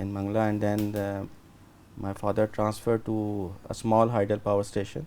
in Mangla, and then my father transferred to a small hydel power station.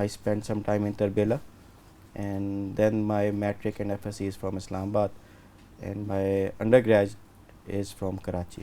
I spent some time in Tarbela, and then my matric and FSC is from Islamabad, and my undergrad is from Karachi.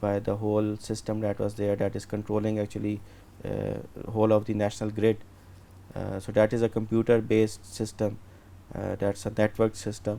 by the whole system that was there, that is controlling actually whole of the national grid. So that is a computer based system, that's a network system.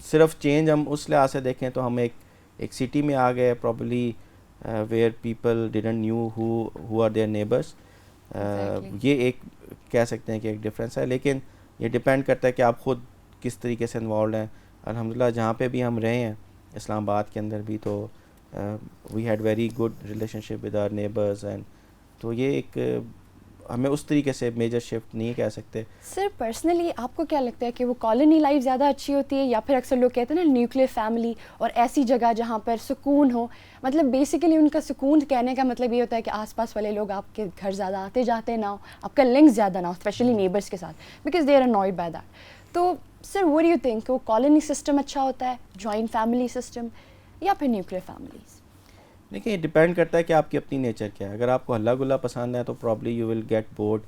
صرف change ہم اس لحاظ سے دیکھیں تو ہم ایک city میں آ گئے probably where people didn't knew who are their neighbours. یہ ایک کہہ سکتے ہیں کہ ایک ڈفرینس ہے, لیکن یہ ڈپینڈ کرتا ہے کہ آپ خود کس طریقے سے انوالوڈ ہیں. الحمدللہ جہاں پہ بھی ہم رہے ہیں اسلام آباد کے اندر بھی, تو we had very good relationship with our neighbours, and تو یہ ایک ہمیں اس طریقے سے میجر شفٹ نہیں کہہ سکتے. سر پرسنلی آپ کو کیا لگتا ہے کہ وہ کالونی لائف زیادہ اچھی ہوتی ہے, یا پھر اکثر لوگ کہتے ہیں نا نیوکلیر فیملی اور ایسی جگہ جہاں پر سکون ہو؟ مطلب بیسیکلی ان کا سکون کہنے کا مطلب یہ ہوتا ہے کہ آس پاس والے لوگ آپ کے گھر زیادہ آتے جاتے نہ ہو, آپ کا لنک زیادہ نہ ہو, اسپیشلی نیبرس کے ساتھ, because they are annoyed by that. تو sir what do you think وہ کالونی سسٹم اچھا ہوتا ہے, جوائنٹ فیملی سسٹم, یا پھر نیوکلیر فیملیز؟ دیکھیں یہ ڈپینڈ کرتا ہے کہ آپ کی اپنی نیچر کیا ہے. اگر آپ کو ہلا گلا پسند ہے تو probably you will get bored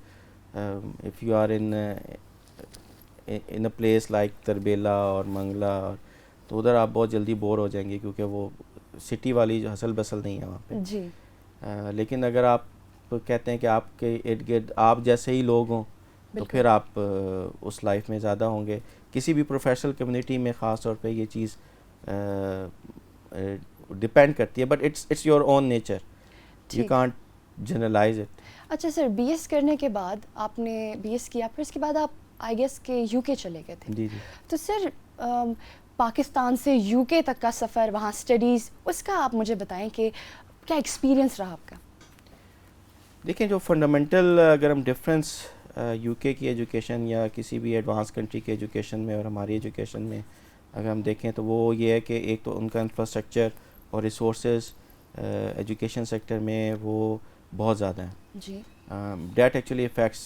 if you are in a place like Tarbela اور منگلا, تو ادھر آپ بہت جلدی بور ہو جائیں گے کیونکہ وہ سٹی والی جو حسل بسل نہیں ہے وہاں پہ. جی. لیکن اگر آپ کہتے ہیں کہ آپ کے ارد گرد آپ جیسے ہی لوگ ہوں تو پھر آپ اس لائف میں زیادہ ہوں گے. کسی بھی پروفیشنل کمیونٹی میں خاص طور پہ یہ چیز ڈپینڈ کرتی ہے, but it's your own nature, you can't generalise it. اچھا سر, بی ایس کرنے کے بعد آپ نے بی ایس کیا, پھر اس کے بعد آپ آئی گیس کہ یو کے چلے گئے تھے. جی جی. تو سر پاکستان سے یو کے تک کا سفر, وہاں اسٹڈیز, اس کا آپ مجھے بتائیں کہ کیا ایکسپیرینس رہا آپ کا؟ دیکھیں جو فنڈامنٹل اگر ہم ڈفرینس یو کے کی ایجوکیشن یا کسی بھی ایڈوانس کنٹری کی ایجوکیشن میں اور ہماری ایجوکیشن میں اگر ہم دیکھیں تو وہ یہ ہے کہ ایک تو ان کا انفراسٹرکچر اور ریسورسز ایجوکیشن سیکٹر میں وہ بہت زیادہ ہیں. جی. That actually affects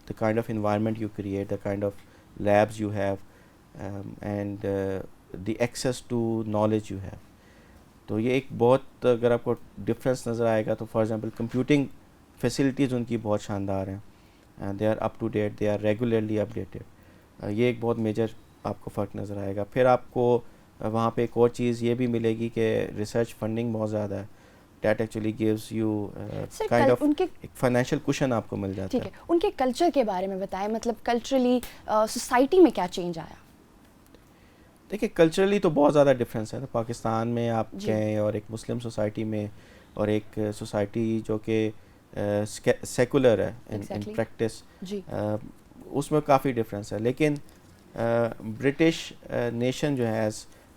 the kind of environment you create, the kind of labs you have, and the access to knowledge you have. تو یہ ایک بہت, اگر آپ کو ڈفرینس نظر آئے گا تو فار ایگزامپل کمپیوٹنگ فیسلٹیز ان کی بہت شاندار ہیں, they are up to date, they are regularly updated. یہ ایک بہت میجر آپ کو فرق نظر آئے گا. پھر آپ کو وہاں پہ ایک اور چیز یہ بھی ملے گی کہ ریسرچ فنڈنگ بہت زیادہ ہے. That actually gives you kind of ایک فائنینشیل کوشن آپ کو مل جاتا ہے. ٹھیک ہے, ان کے کلچر کے بارے میں بتائیں, مطلب کلچرلی سوسائٹی میں کیا چینج آیا؟ دیکھیے کلچرلی تو بہت زیادہ ڈفرینس ہے. پاکستان میں آپ کہیں اور ایک مسلم سوسائٹی میں اور ایک سوسائٹی جو کہ سیکولر ہے ان پریکٹس, اس میں کافی ڈفرینس ہے. لیکن برٹش نیشن جو ہے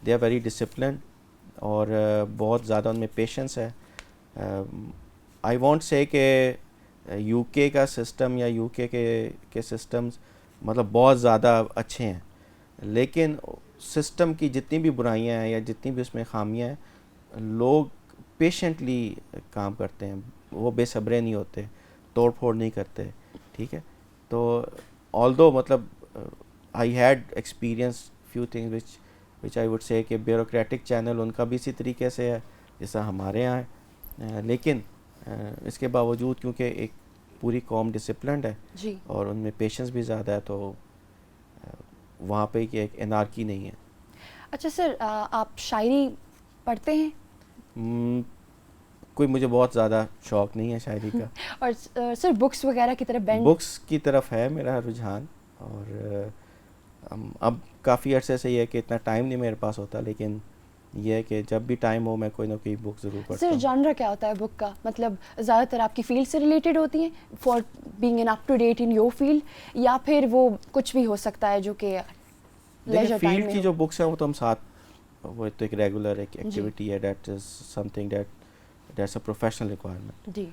دے آر ویری ڈسپلنڈ اور بہت زیادہ ان میں پیشنس ہے. آئی وانٹ سے کہ یو کے کا سسٹم یا یو کے سسٹمز مطلب بہت زیادہ اچھے ہیں, لیکن سسٹم کی جتنی بھی برائیاں ہیں یا جتنی بھی اس میں خامیاں ہیں, لوگ پیشنٹلی کام کرتے ہیں, وہ بے صبرے نہیں ہوتے, توڑ پھوڑ نہیں کرتے. ٹھیک ہے, تو although مطلب I had experience few things which I would say کہ بیوروکریٹک چینل ان کا بھی اسی طریقے سے ہے جیسا ہمارے یہاں ہے, لیکن اس کے باوجود کیونکہ ایک پوری قوم ڈسپلنڈ ہے جی, اور ان میں پیشنس بھی زیادہ ہے, تو وہاں پہ کہ ایک انارکی نہیں ہے. اچھا سر, آپ شاعری پڑھتے ہیں؟ کوئی مجھے بہت زیادہ شوق نہیں ہے شاعری کا. اور سر بکس وغیرہ کی طرف بکس کی طرف ہے میرا رجحان, اور اب کافی عرصے سے یہ ہے کہ اتنا ٹائم نہیں میرے پاس ہوتا, لیکن یہ ہے کہ جب بھی ٹائم ہو میں کوئی نہ کوئی بک ضرور پڑھتا ہوں. سر جانرا کیا ہوتا ہے بک کا, مطلب زیادہ تر آپ کی فیلڈ سے ریلیٹڈ ہوتی ہیں for being an up to date in your field, یا پھر وہ کچھ بھی ہو سکتا ہے جو کہ لیجر ٹائم میں؟ فیلڈ کی جو بکس ہیں وہ تو ہم ساتھ, وہ تو ایک ریگولر ایک ایکٹیویٹی ہے, that is something that's a professional requirement. جی.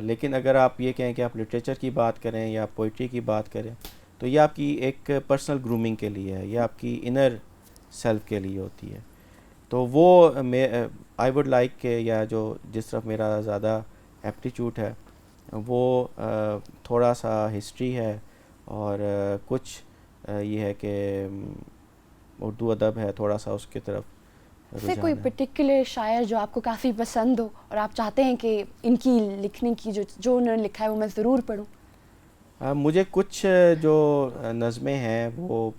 لیکن اگر آپ یہ کہیں کہ آپ لٹریچر کی بات کریں یا پوئٹری کی بات کریں تو یہ آپ کی ایک پرسنل گرومنگ کے لیے ہے, یہ آپ کی انر سیلف کے لیے ہوتی ہے. تو وہ آئی وڈ لائک کہ یا جو جس طرف میرا زیادہ ایپٹیچیوڈ ہے وہ تھوڑا سا ہسٹری ہے, اور کچھ یہ ہے کہ اردو ادب ہے, تھوڑا سا اس کی طرف. سے کوئی پرٹیکولر شاعر جو آپ کو کافی پسند ہو اور آپ چاہتے ہیں کہ ان کی لکھنے کی جو انہوں نے لکھا ہے وہ میں ضرور پڑھوں؟ مجھے کچھ جو نظمیں ہیں وہ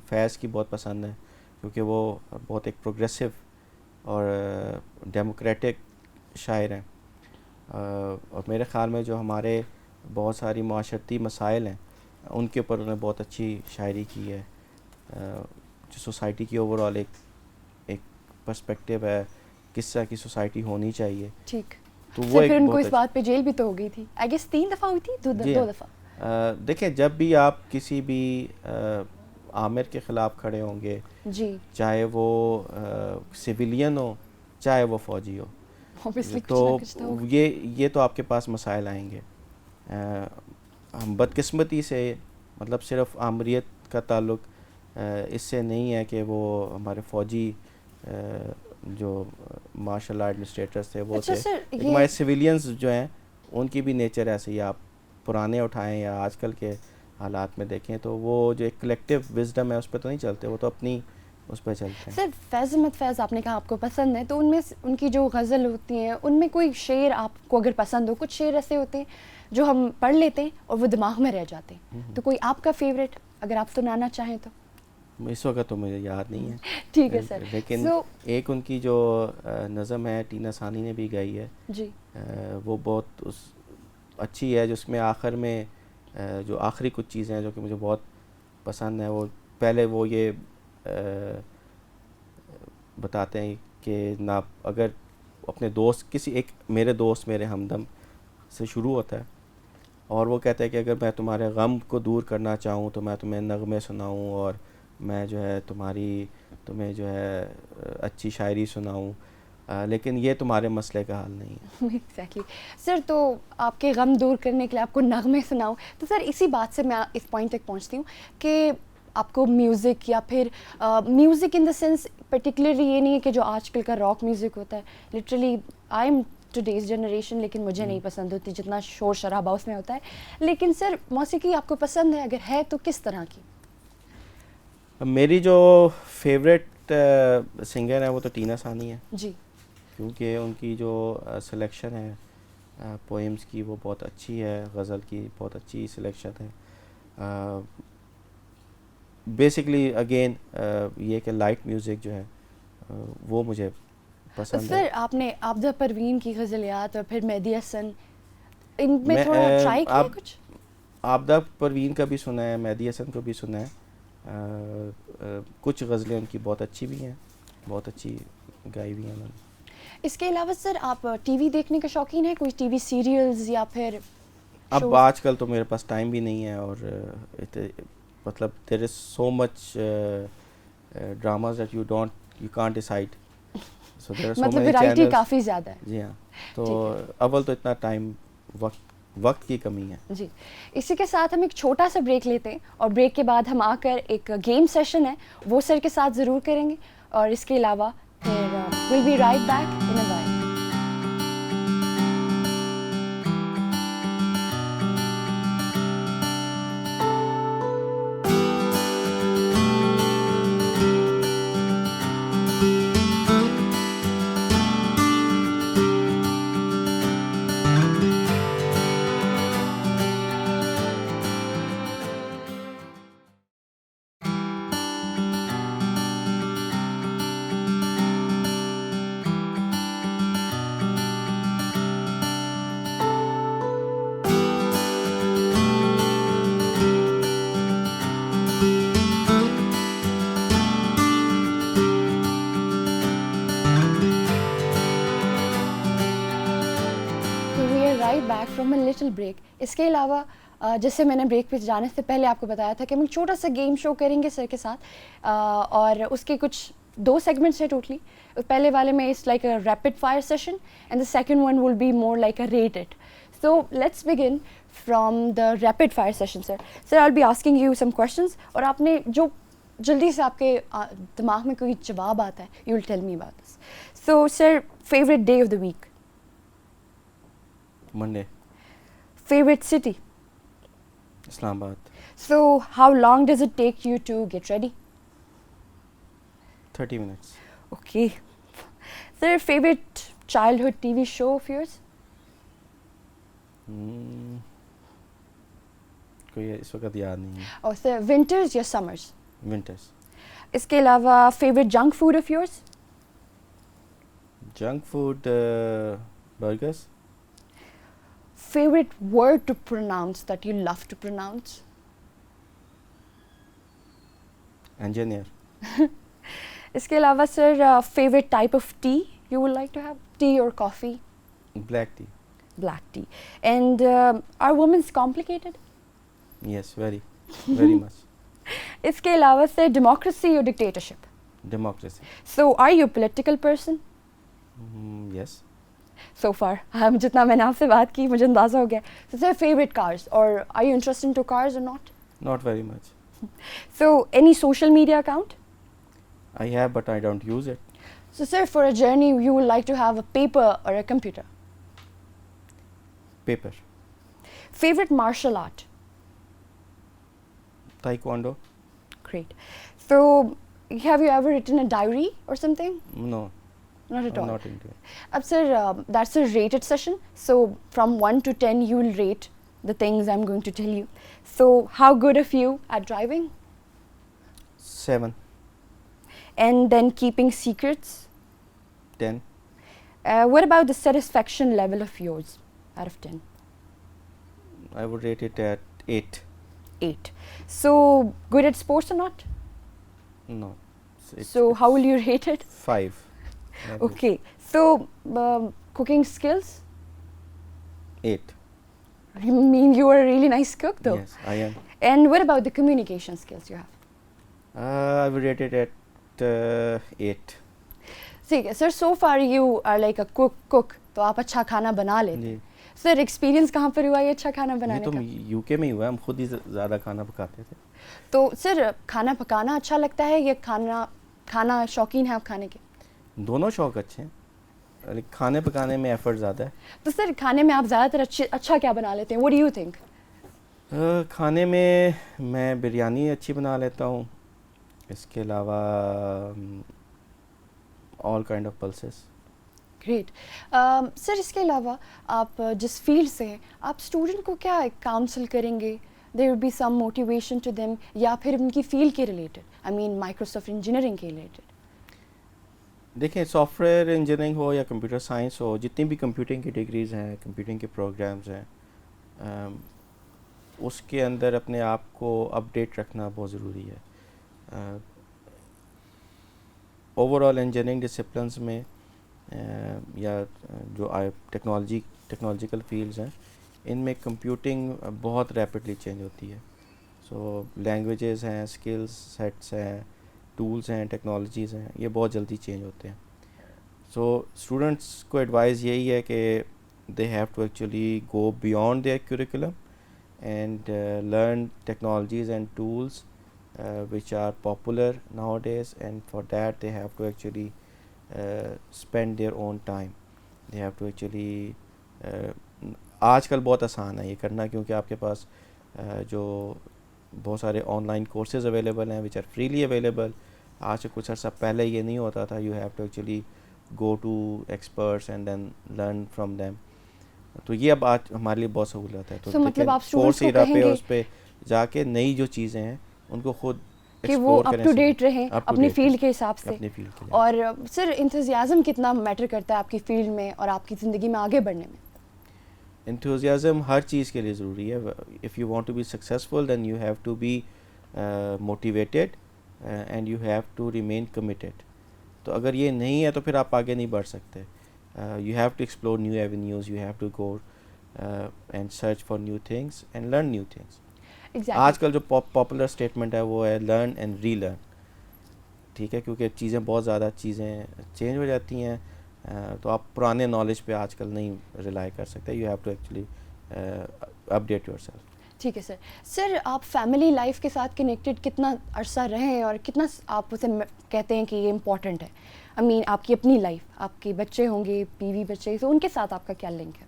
فیض کی بہت پسند ہیں, کیونکہ وہ بہت ایک پروگریسو اور ڈیموکریٹک شاعر ہیں, اور میرے خیال میں جو ہمارے بہت ساری معاشرتی مسائل ہیں ان کے اوپر انہوں نے بہت اچھی شاعری کی ہے. جو سوسائٹی کی اوور آل ایک پرسپیکٹیو ہے کس طرح کی سوسائٹی ہونی چاہیے. ٹھیک. تو سر وہ پھر ایک ان کو بہت اس بات پہ جیل بھی تو ہو گئی تھی آئی گیس 3 دفعہ ہوئی تھی, جی دو دفعہ. دیکھیں جب بھی آپ کسی بھی آمر کے خلاف کھڑے ہوں گے, جی چاہے وہ سویلین ہو چاہے وہ فوجی ہو, obviously کچھ تو نہ کچھ تو ہوگا. یہ تو آپ کے پاس مسائل آئیں گے. ہم بدقسمتی سے مطلب صرف آمریت کا تعلق اس سے نہیں ہے کہ وہ ہمارے فوجی جو مارشل لا ایڈمنسٹریٹرس تھے وہ اچھا تھے, سر لیکن یہ ہمارے سویلینز جو ہیں ان کی بھی نیچر ایسی ہے. آپ پرانے اٹھائیں یا آج کل کے حالات میں دیکھیں تو وہ جو ایک کلیکٹیو وزڈم ہے اس پہ تو نہیں چلتے, وہ تو اپنی اس پہ چلتے ہیں. سر فیض احمد فیض آپ نے کہا آپ کو پسند ہے, تو ان میں ان کی جو غزل ہوتی ہیں ان میں کوئی شعر آپ کو اگر پسند ہو, کچھ شعر ایسے ہوتے ہیں جو ہم پڑھ لیتے ہیں اور وہ دماغ میں رہ جاتے ہیں, تو کوئی آپ کا فیوریٹ اگر آپ سنانا چاہیں تو؟ اس وقت تو مجھے یاد نہیں ہے. ٹھیک ہے سر. لیکن سو ایک ان کی جو نظم ہے ٹینا ثانی نے بھی گائی ہے, جی وہ بہت اچھی ہے, جس میں آخر میں جو آخری کچھ چیزیں ہیں جو کہ مجھے بہت پسند ہیں, وہ پہلے وہ یہ بتاتے ہیں کہ نہ اگر اپنے دوست کسی ایک میرے دوست میرے ہمدم سے شروع ہوتا ہے, اور وہ کہتا ہے کہ اگر میں تمہارے غم کو دور کرنا چاہوں تو میں تمہیں نغمے سناؤں, اور میں جو ہے تمہیں جو ہے اچھی شاعری سناؤں, لیکن یہ تمہارے مسئلے کا حل نہیں ہے. ایگزیکٹلی سر. تو آپ کے غم دور کرنے کے لیے آپ کو نغمے سناؤں, تو سر اسی بات سے میں اس پوائنٹ تک پہنچتی ہوں کہ آپ کو میوزک یا پھر music in the sense particularly یہ نہیں ہے کہ جو آج کل کا راک میوزک ہوتا ہے, literally I am today's generation, لیکن مجھے نہیں پسند ہوتی جتنا شور شرابہ اس میں ہوتا ہے. لیکن سر موسیقی آپ کو پسند ہے, اگر ہے تو کس طرح کی؟ میری جو فیوریٹ سنگر ہے وہ تو ٹینا ثانی ہے, جی کیونکہ ان کی جو سلیکشن ہے پوئمز کی وہ بہت اچھی ہے, غزل کی بہت اچھی سلیکشن ہے. بیسکلی اگین یہ کہ لائٹ میوزک جو ہے وہ مجھے پسند ہے. سر آپ نے آبدہ پروین کی غزلیات اور پھر مہدی حسن, ان میں تھوڑا ٹرائی کیا ہے کچھ؟ آبدہ پروین کا بھی سنا ہے, مہدی حسن کو بھی سنا ہے, کچھ غزلیں ان کی بہت اچھی بھی ہیں, بہت اچھی گائی بھی ہیں انہوں نے. اس کے علاوہ سر آپ ٹی وی دیکھنے کا شوقین ہیں, کوئی ٹی وی سیریلز یا پھر اب آج کل تو میرے پاس ٹائم بھی نہیں ہے, اور مطلب there is so much dramas that you can't decide, so there are so مطلب مینی ویرائٹی چینلز. کافی زیادہ ہے. جی ہاں, تو اول تو اتنا ٹائم وقت کی کمی ہے. جی اسی کے ساتھ ہم ایک چھوٹا سا بریک لیتے ہیں, اور بریک کے بعد ہم آ کر ایک گیم سیشن ہے وہ سر کے ساتھ ضرور کریں گے, اور اس کے علاوہ پھر will be right back in a while. Back from a little break. اس کے علاوہ جیسے میں نے بریک پہ جانے سے پہلے آپ کو بتایا تھا کہ ہم ایک چھوٹا سا گیم شو کریں گے سر کے ساتھ, اور اس کے کچھ 2 سیگمنٹس ہیں ٹوٹلی. پہلے والے میں it's like a rapid fire session, and the second one will be more like a rate it. So let's begin from the rapid fire session. Sir I will be asking you some questions, اور آپ نے جو جلدی سے آپ کے دماغ میں کوئی جواب آتا ہے you will tell me about this. So sir favourite day of the week? Monday. Favorite city? Islamabad. So how long does it take you to get ready? 30 minutes. Okay. Sir, favorite childhood TV show of yours? کوئی اس وقت یاد نہیں ہے. Oh, sir, winters یا summers? Winters. اس کے علاوہ favorite junk food of yours? Junk food, burgers. Favorite word to pronounce that you love to pronounce? Engineer. اس کے علاوہ sir favourite type of tea you would like to have, tea اور coffee? Black tea. Black tea. And are women complicated? Yes, very much. اس کے علاوہ سے democracy اور dictatorship? Democracy. So are you political person? Yes. So far جتنا میں نے آپ سے بات کی مجھے اندازہ ہو گیا. سر فیوریٹ کارز, اور are you interested to cars or not? Not very much. So any social media account? I have, but I don't use it. So sir, for a journey you would like to have a paper or a computer? Paper. Favorite martial art? Taekwondo. Great. So have you ever written a diary or something? No, Not at I'm all. not into it. Sir, that's a rated session. So from 1 to 10 you will rate the things I'm going to tell you. So how good of you at driving? 7, And then keeping secrets? 10. What about the satisfaction level of yours out of 10? I would rate it at 8. 8. So good at sports or not? No. So how will you rate it? 5. Maybe. Okay. So cooking skills? 8. You mean you are a really nice cook though? Yes, I am. And what about the communication skills you have? I would rate it at 8. ٹھیک ہے sir. So far you are like a cook, تو آپ اچھا کھانا بنا لیتے ہیں. سر experience کہاں پر ہوا یہ اچھا کھانا بنانے تو کا؟ یو کے میں ہی ہوا, ہم خود ہی زیادہ کھانا پکاتے تھے. تو سر کھانا پکانا اچھا لگتا ہے یا کھانا شوقین ہے آپ کھانے کے؟ دونوں شوق اچھے ہیں, لیکن کھانے پکانے میں ایفرٹ زیادہ ہے. تو سر کھانے میں آپ زیادہ تر اچھا کیا بنا لیتے ہیں؟ What do you think? کھانے میں بریانی اچھی بنا لیتا ہوں. اس کے علاوہ all kind of pulses. Great. Sir اس کے علاوہ آپ جس فیلڈ سے ہیں آپ اسٹوڈنٹ کو کیا کاؤنسل کریں گے؟ There will be some motivation to them, یا پھر ان کی فیلڈ کے related, I mean Microsoft engineering کے ریلیٹڈ؟ دیکھیں, سافٹ ویئر انجینئرنگ ہو یا کمپیوٹر سائنس ہو, جتنی بھی کمپیوٹنگ کی ڈگریز ہیں, کمپیوٹنگ کے پروگرامز ہیں, اس کے اندر اپنے آپ کو اپڈیٹ رکھنا بہت ضروری ہے. اوور آل انجینئرنگ ڈسپلنس میں یا جو ٹیکنالوجیکل فیلڈز ہیں, ان میں کمپیوٹنگ بہت ریپڈلی چینج ہوتی ہے. سو لینگویجز ہیں, اسکلز سیٹس ہیں, ٹولز ہیں, ٹیکنالوجیز ہیں, یہ بہت جلدی چینج ہوتے ہیں. سو اسٹوڈنٹس کو ایڈوائز یہی ہے کہ they have to actually go beyond their curriculum and learn technologies and tools which are popular nowadays, and for that they have to actually spend their own time. They have to actually آج کل بہت آسان ہے یہ کرنا, کیونکہ آپ کے پاس جو بہت سارے آن لائن کورسز اویلیبل ہیں which are freely available. آج سے کچھ عرصہ پہلے یہ نہیں ہوتا تھا. You have to actually go to experts and then learn from them. تو یہ اب آج ہمارے لیے بہت سہولت ہے. تو مطلب آپ اسٹوڈنٹس کو کہیں گے اس پہ جا کے نئی جو چیزیں ہیں ان کو خود کہ وہ اپ ٹو ڈیٹ رہیں اپنی فیلڈ کے حساب سے. اور سر انتھوزیازم کتنا میٹر کرتا ہے آپ کی فیلڈ میں اور آپ کی زندگی میں آگے بڑھنے میں؟ انتھوزیازم ہر چیز کے لیے ضروری ہے. If you want to be successful then you have to be motivated and you have to remain committed. تو اگر یہ نہیں ہے تو پھر آپ آگے نہیں بڑھ سکتے. You have to explore new avenues, you have to go and search for new things and learn new things. آج کل جو پاپولر اسٹیٹمنٹ ہے وہ ہے لرن اینڈ ری لرن. ٹھیک ہے, کیونکہ چیزیں بہت زیادہ چیزیں چینج ہو جاتی ہیں, تو آپ پرانے نالج پہ آج کل نہیں ریلائی کر سکتے. You have to actually update yourself. ٹھیک ہے سر. سر آپ فیملی لائف کے ساتھ کنیکٹڈ کتنا عرصہ رہے ہیں اور کتنا آپ اسے کہتے ہیں کہ یہ امپورٹنٹ ہے؟ آئی مین آپ کی اپنی لائف, آپ کے بچے ہوں گے, بیوی بچے, تو ان کے ساتھ آپ کا کیا لنک ہے؟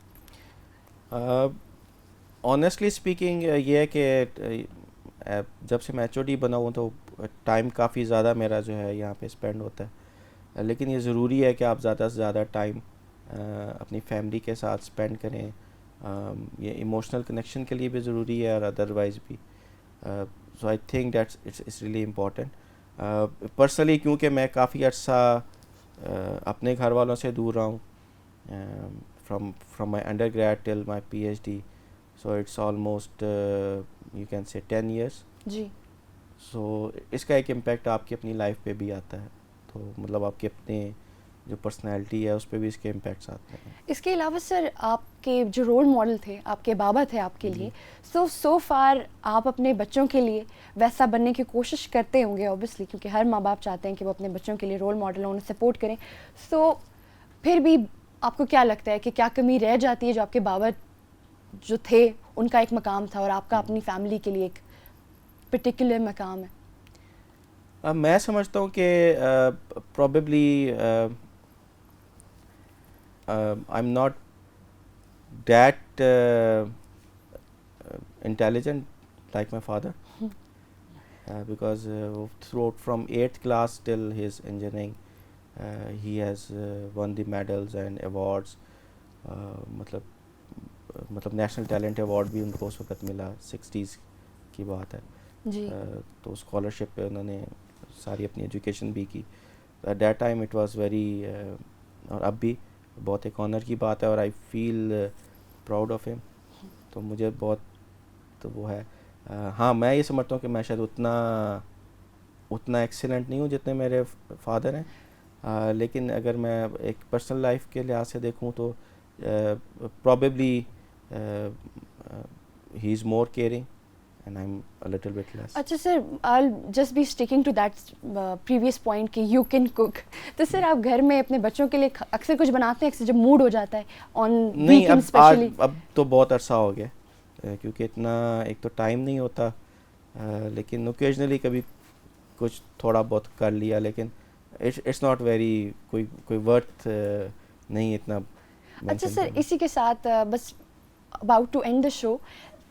آنیسٹلی اسپیکنگ یہ ہے کہ جب سے میں ایچ او ڈی بنا ہوں تو ٹائم کافی زیادہ میرا جو ہے یہاں پہ اسپینڈ ہوتا ہے. لیکن یہ ضروری ہے کہ آپ زیادہ سے زیادہ ٹائم اپنی فیملی کے ساتھ اسپینڈ کریں. یہ ایموشنل کنیکشن کے لیے بھی ضروری ہے اور ادروائز بھی. So I think that's it's really important. Personally کیونکہ میں کافی عرصہ اپنے گھر والوں سے دور رہا ہوں, from my undergrad till my PhD. So it's almost you can say 10 years. جی. سو اس کا ایک امپیکٹ آپ کی اپنی لائف پہ بھی آتا ہے, تو مطلب آپ کے اپنے جو پرسنالٹی ہے اس پہ بھی اس کے امپیکٹس آتے ہیں. اس کے علاوہ سر آپ کے جو رول ماڈل تھے, آپ کے بابا تھے آپ کے لیے, سو فار آپ اپنے بچوں کے لیے ویسا بننے کی کوشش کرتے ہوں گے اوبیسلی, کیونکہ ہر ماں باپ چاہتے ہیں کہ وہ اپنے بچوں کے لیے رول ماڈل ہوں, انہیں سپورٹ کریں. سو پھر بھی آپ کو کیا لگتا ہے کہ کیا کمی رہ جاتی ہے جو آپ کے بابا جو تھے ان کا ایک مقام تھا اور آپ کا اپنی فیملی کے لیے ایک پرٹیکولر مقام ہے؟ میں سمجھتا ہوں کہ probably I am not that intelligent like my father, because throughout from 8th class till his engineering he has won the medals and awards. مطلب نیشنل ٹیلنٹ ایوارڈ بھی ان کو اس وقت ملا, 60s کی بات ہے جی. تو اسکالرشپ پہ انہوں نے ساری اپنی ایجوکیشن بھی کی. At that time it was very, اور اب بھی بہت ایک آنر کی بات ہے, اور آئی فیل پراؤڈ آف ہم. تو مجھے بہت تو وہ ہے. ہاں میں یہ سمجھتا ہوں کہ میں شاید اتنا ایکسیلنٹ نہیں ہوں جتنے میرے فادر ہیں, لیکن اگر میں ایک پرسنل لائف کے لحاظ سے دیکھوں تو probably he is more caring and I am a little bit less. اچھا sir, I just be sticking to that previous point کہ یو کین کوک. تو سر آپ گھر میں اپنے بچوں کے لیے اکثر کچھ بناتے ہیں, اکثر جب موڈ ہو جاتا ہے آن ویکینڈ اسپیشلی؟ اب تو بہت عرصہ ہو گیا, کیونکہ اتنا ایک تو ٹائم نہیں ہوتا, لیکن اوکیجنلی کبھی کچھ تھوڑا بہت کر لیا, لیکن اٹس ناٹ ویری کوئی ورتھ نہیں اتنا. اچھا سر, اسی کے ساتھ بس اباؤٹ ٹو اینڈ دا شو,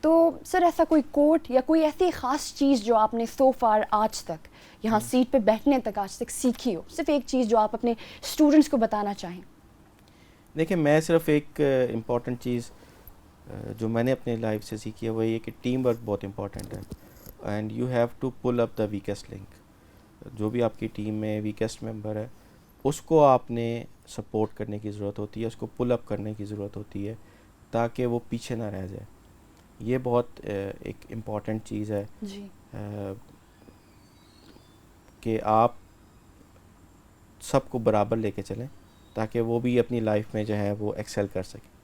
تو سر ایسا کوئی کوٹ یا کوئی ایسی خاص چیز جو آپ نے سو فار آج تک یہاں سیٹ پہ بیٹھنے تک آج تک سیکھی ہو, صرف ایک چیز جو آپ اپنے اسٹوڈنٹس کو بتانا چاہیں؟ دیکھیں میں صرف ایک امپورٹنٹ چیز جو میں نے اپنے لائف سے سیکھی ہے وہ یہ کہ ٹیم ورک بہت امپورٹنٹ ہے, and you have to pull up the weakest link. جو بھی آپ کی ٹیم میں ویکسٹ ممبر ہے اس کو آپ نے سپورٹ کرنے کی ضرورت ہوتی ہے, اس کو پل اپ کرنے کی ضرورت ہوتی ہے تاکہ وہ پیچھے نہ رہ جائے. یہ بہت ایک امپورٹنٹ چیز ہے جی, کہ آپ سب کو برابر لے کے چلیں تاکہ وہ بھی اپنی لائف میں جو ہے وہ ایکسل کر سکیں.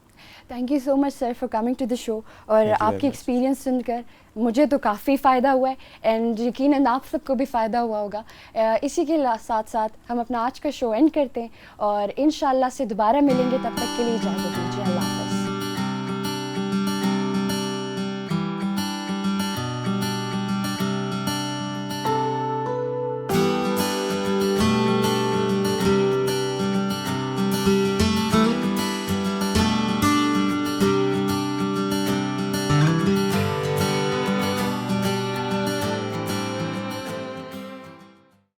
Thank you so much sir for coming to the show, اور آپ کی ایکسپیرینس سن کر مجھے تو کافی فائدہ ہوا ہے, اینڈ یقیناً آپ سب کو بھی فائدہ ہوا ہوگا. اسی کے ساتھ ساتھ ہم اپنا آج کا شو اینڈ کرتے ہیں, اور انشاءاللہ سے دوبارہ ملیں گے, تب تک کے لیے اجازت دیجیے. اللہ حافظ.